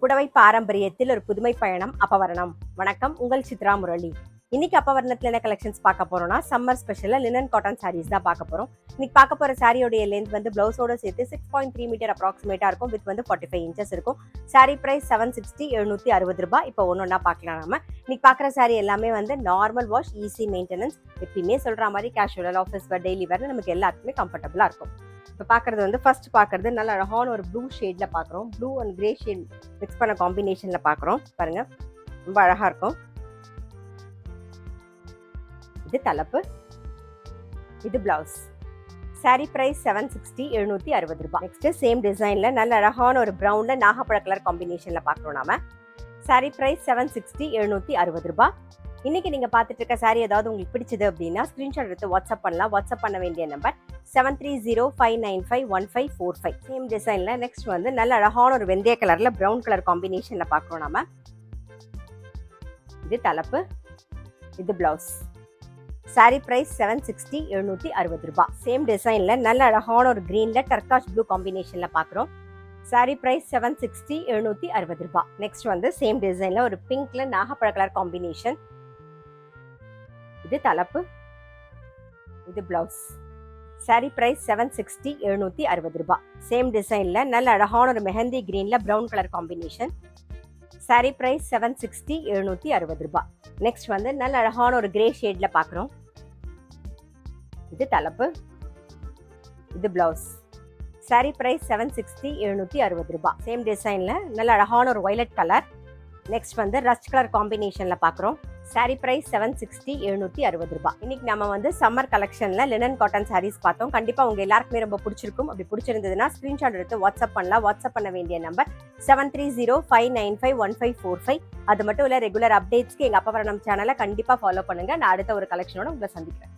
புடவை பாரம்பரியத்தில் ஒரு புதுமை பயணம் அப்பவரணம். வணக்கம், உங்கள் சித்ரா முரளி. இன்னைக்கு அப்பவரணத்துல என்ன கலெக்ஷன்ஸ் பார்க்க போறோம்னா, சம்மர் ஸ்பெஷலா லினன் காட்டன் சாரீஸ் தான் பார்க்க போறோம். இன்னைக்கு பார்க்க போற சாரியோடைய லென்த் வந்து பிளவுஸோட சேர்த்து 6.3 மீட்டர் அப்ராக்சிமேட்டா இருக்கும். வித் வந்து 45 இன்ச்சஸ் இருக்கும். சாரி பிரைஸ் 760, 760 ரூபாய். இப்போ ஒன்னொன்னா பார்க்கலாம். நாம இன்னைக்கு பார்க்குற சாரி எல்லாமே வந்து நார்மல் வாஷ், ஈஸி மெயின்டெனன்ஸ். எப்பயுமே சொல்ற மாதிரி கேஷுவல், ஆஃபீஸ் வேர், டெய்லி வேர் நமக்கு எல்லாத்துக்குமே கம்ஃபர்டபுளா இருக்கும். இப்போ பார்க்குறது வந்து ஃபர்ஸ்ட் பார்க்குறது நல்ல அழகான ஒரு ப்ளூ ஷேடில் பார்க்குறோம். Blue and grey shade mix பண்ண காம்பினேஷனில் பார்க்குறோம். பாருங்க, ரொம்ப அழகாக இருக்கும். இது தலைப்பு, இது பிளவுஸ். சாரி பிரைஸ் 760, 760 ரூபாய். நெக்ஸ்ட் சேம் டிசைனில் நல்ல அழகான ஒரு ப்ரௌனில் நாகப்பழ கலர் காம்பினேஷனில் பார்க்குறோம் நாம. சாரி பிரைஸ் 760, 760 ரூபாய். இன்னைக்கு நீங்க பார்த்துட்டு இருக்க சாரி ஏதாவது உங்களுக்கு பிடிச்சது அப்படின்னா ஸ்கிரீன்ஷாட் எடுத்து வாட்ஸ்அப் பண்ணலாம். வாட்ஸ்அப் பண்ண வேண்டிய நம்பர் 7305951545. சேம் டிசைன்ல நெக்ஸ்ட் வந்து நல்ல அழகான ஒரு வெந்தய கலர்ல பிரவுன் கலர் காம்பினேஷன்ல பார்க்குறோம் நாம. இது தலைப்பு, இது பிளவுஸ். சாரி பிரைஸ் 760, 760 ரூபாய். சேம் டிசைன்ல நல்ல அழகான ஒரு கிரீன்ல டர்காஷ் ப்ளூ காம்பினேஷன்ல பார்க்குறோம். சாரி பிரைஸ் 760, 760 ரூபாய். நெக்ஸ்ட் வந்து சேம் டிசைன்ல ஒரு பிங்க்ல நாகப்பழ கலர் காம்பினேஷன். இது தலைப்பு, இது பிளவுஸ். சாரி பிரைஸ் 760, 760 ரூபாய். சேம் டிசைன்ல நல்ல அழகான ஒரு மெஹந்தி கிரீன்ல brown colour combination. Sari price 760, 760 ரூபாய். நெக்ஸ்ட் வந்து நல்ல அழகான ஒரு கிரே ஷேட்ல பார்க்குறோம். இது தலைப்பு, இது பிளவுஸ். சாரி பிரைஸ் 760, 760 ரூபாய். சேம் டிசைன்ல நல்ல அழகான ஒரு வயலட் கலர். நெக்ஸ்ட் வந்து ரஸ்ட் கலர் காம்பினேஷன்ல பார்க்குறோம். சாரி பிரைஸ் 760, 760 ரூபாய். இன்னைக்கு நம்ம வந்து சம்மர் கலெக்ஷன்ல லினன் காட்டன் சாரீஸ் பார்த்தோம். கண்டிப்பா உங்க எல்லாருக்குமே ரொம்ப பிடிச்சிருக்கும். அப்படி பிடிச்சிருந்ததுன்னா ஸ்கிரீன்ஷாட் எடுத்து வாட்ஸ்அப் பண்ணலாம். வாட்ஸ்அப் பண்ண வேண்டிய நம்பர் 7305951545. அது மட்டும் இல்ல, ரெகுலர் அப்டேட்ஸ்க்கு எங்க அப்பவரணம் சேனலை கண்டிப்பா ஃபாலோ பண்ணுங்க. நான் அடுத்த ஒரு கலெக்ஷனோட உங்களை சந்திக்கிறேன்.